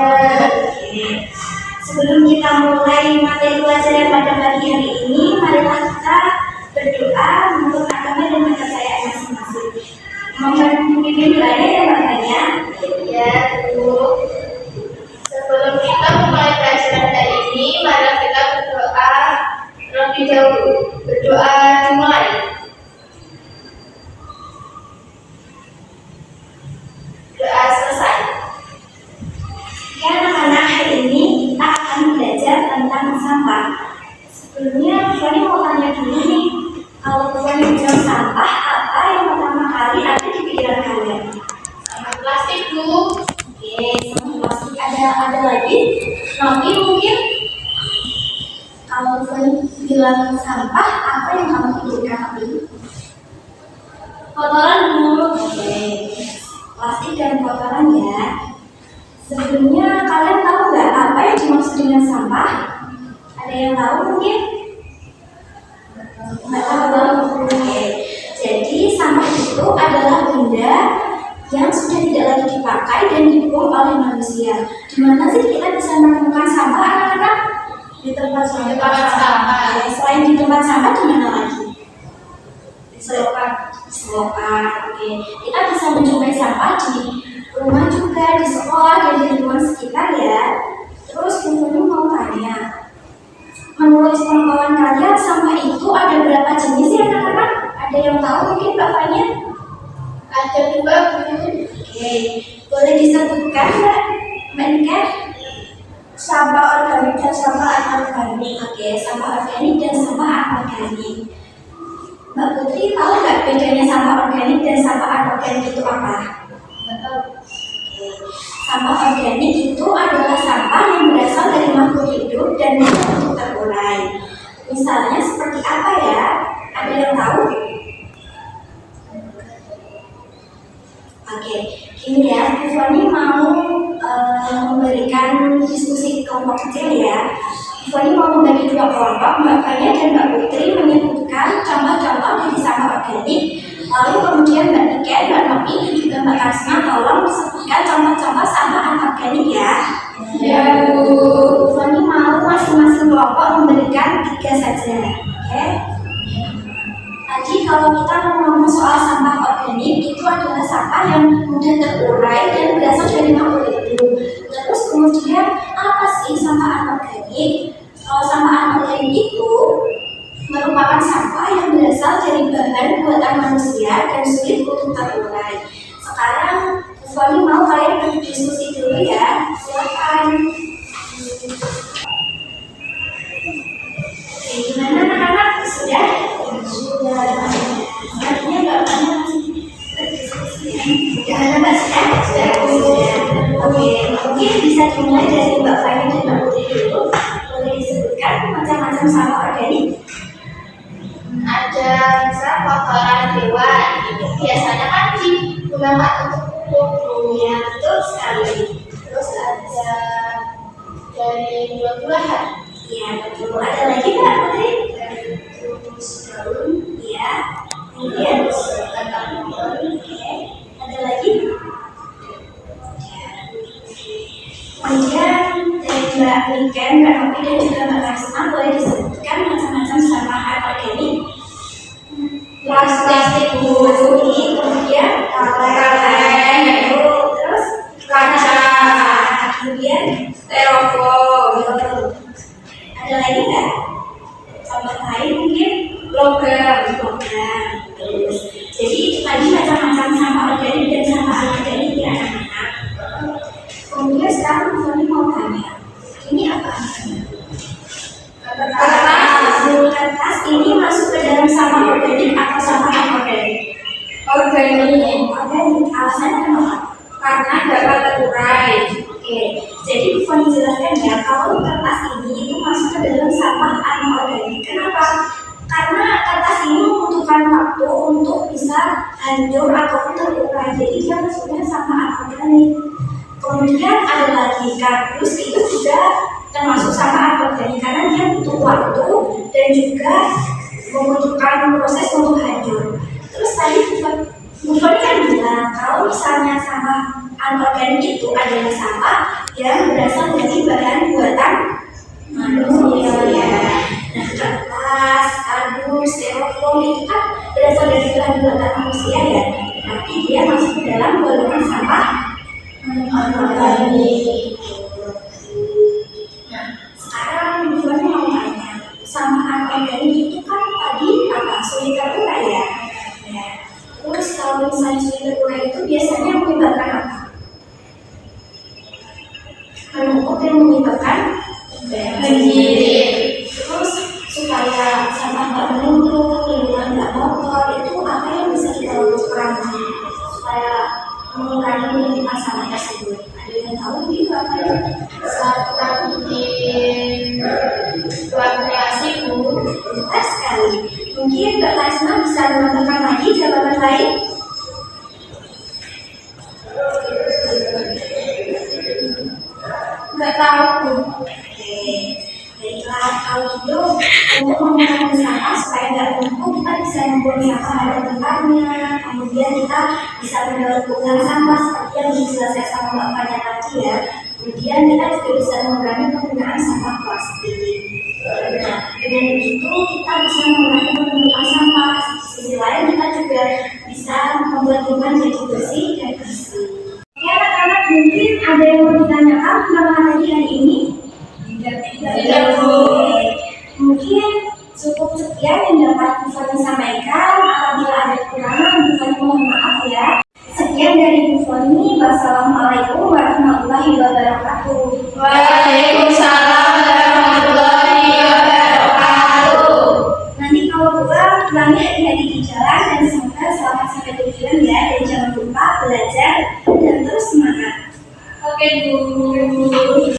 Oke. Sebelum kita mulai materi pelajaran pada pagi hari ini, marilah kita berdoa menurut agama dan kepercayaan masing-masing. Mohon pimpin doanya ya Mbak Fania. Ya, Bu. Sebelum kita mulai pelajaran hari ini, mari kita berdoa terlebih dahulu. Berdoa dimulai. Doa selesai. Ya anak-anak, hari ini kita akan belajar tentang sampah. Sebelumnya, Fani mau tanya dulu nih, kalau Fani bilang sampah, apa yang pertama kali ada di pikiran kalian? Sampah plastik, Bu. Oke, sampah plastik. Ada lagi? Novi mungkin? Kalau Fani bilang sampah, apa yang kamu pikirkan Novi? Kotoran, Bu. Oke, plastik dan kotoran ya. Sebelumnya kalian tahu nggak apa yang dimaksud dengan sampah? Ada yang tahu mungkin? Nggak tahu. Oke. Jadi sampah itu adalah benda yang sudah tidak lagi dipakai dan dibuang oleh manusia. Di mana sih kita bisa menemukan sampah anak-anak? Di tempat sampah. Ya, selain di tempat sampah, di mana lagi? Di selokan. Oke. Kita bisa menjumpai sampah di rumah juga, di sekolah, dan di lingkungan sekitar ya. Terus Bunda mau tanya, menurut pengetahuan kalian sampah itu ada berapa jenis ya anak-anak? Ada yang tahu mungkin Mbak Fania? Ada 2, Bu. Oke, boleh disebutkan Mbak Nika? Sampah organik dan sampah anorganik. Oke, sampah organik dan sampah anorganik. Mbak Putri tahu nggak bedanya sampah organik dan sampah anorganik itu apa? Sampah organik itu adalah sampah yang berasal dari makhluk hidup dan mudah untuk terurai. Misalnya seperti apa ya? Ada yang tahu? Oke, ini ya, Bu Fani mau memberikan diskusi kelompok kecil ya. Bu Fani mau membagi 2 kelompok, Mbak Fania dan Mbak Putri menyebutkan contoh-contoh dari sampah organik. Lalu kemudian Mbak Nika, Mbak Novi, dan juga Mbak Kasma tolong sebutkan contoh-contoh sampah anorganik ya. Ya, Bu. Fani mau masing-masing kelompok memberikan 3 saja. Oke. Tadi kalau kita ngomong soal sampah organik, itu adalah sampah yang mudah terurai dan berasal dari makhluk hidup. Terus kemudian apa sih sampah anorganik? Kalau sampah anorganik itu merupakan sampah yang berasal dari bahan buatan manusia dan sulit untuk terurai. Sekarang Bu Fani mau kalian berdiskusi dulu ya. Silakan. Oke, gimana anak-anak? Sudah? Sudah. Artinya Mbak Fani masih berdiskusi. Gimana Mbak? Sudah? Sudah. Oke, mungkin bisa dimulai dari Mbak Fani dan Mbak Putri dulu. Boleh disebutkan macam-macam sampah organik? Ada misal kotoran hewan, itu biasanya kan digunakan untuk pupuk. Ya, betul sekali. Terus ada dari buah-buahan. Ya, betul. Ada lagi Mbak Putri? Terus daun. Ya. Kemudian oke. Ada lagi? Kemudian dari Mbak Nika, Mbak Novi dan juga Mbak Kasma boleh disebutkan macam-macam sampah anorganik. Plastik, bumi, kemudian kaleng, terus kaca, kemudian styrofoam. Ada lagi nggak? Contoh lain mungkin logam. Terus, jadi itu tadi macam-macam sampah organik dan sampah anorganik ya anak-anak. Kemudian sekarang Fani mau tanya, ini apa? Kertas ini masuk ke dalam sampah organik atau sampah anorganik? Organik. Organik. Alasannya kenapa? Karena dapat terurai. Oke, jadi Fani jelaskan ya, kalau kertas ini itu masuk ke dalam sampah anorganik. Kenapa? Karena kertas ini membutuhkan waktu untuk bisa hancur ataupun terurai. Jadi dia masuknya sampah anorganik. Kemudian ada lagi kardus, itu juga termasuk sampah anorganik karena dia butuh waktu dan juga membutuhkan proses untuk hancur. Terus tadi Bu Fani kan bilang kalau misalnya sampah anorganik itu adalah sampah sampah yang berasal dari bahan buatan manusia. Nah, kertas, kardus, styrofoam itu kan berasal dari bahan buatan manusia ya. Tapi dia masuk ke dalam golongan sampah organik. Nah, sekarang Bu Foni mau tanya, sampah organik itu kan tadi apa? Sulit terurai ya. Terus kalau misalnya sulit terurai itu biasanya menyebabkan apa? Menumpuk dan menyebabkan banjir. Terus supaya sampah nggak menumpuk, lingkungan nggak kotor, itu apa yang bisa kita lakukan supaya mengurangi penumpukan sampah tersebut? Ada yang tahu juga apa ya? Saat kita bikin ruang kreasi, Bu. Pintar sekali. Mungkin Mbak Kasma bisa menambahkan lagi jawaban lain? Nggak tahu. Oke. Baiklah, kalau gitu untuk mengurangi sampah supaya nggak numpuk, kita bisa membuang sampah pada tempatnya. Kemudian kita bisa mendaur ulang sampah seperti yang dijelaskan sama Mbak Fanya tadi ya. Kemudian kita juga bisa mengurangi penggunaan sampah plastik. Nah, dengan begitu kita bisa mengurangi penumpukan sampah. Di sisi lain kita juga bisa membuat lingkungan jadi bersih dan bersih. Oke, anak-anak, mungkin ada yang mau ditanyakan tentang materi hari ini? Tidak, Bu. Mungkin cukup sekian yang dapat Bu Foni sampaikan. Apabila ada kekurangan, Bu Foni mohon maaf ya. Sekian dari Bu Foni. Wassalamualaikum warahmatullahi wabarakatuh. Waalaikumsalam warahmatullahi wabarakatuh. Nanti kalau pulang, pulangnya hati-hati di jalan dan semoga selamat sampai tujuan ya. Dan jangan lupa belajar dan terus semangat. Oke, Bu.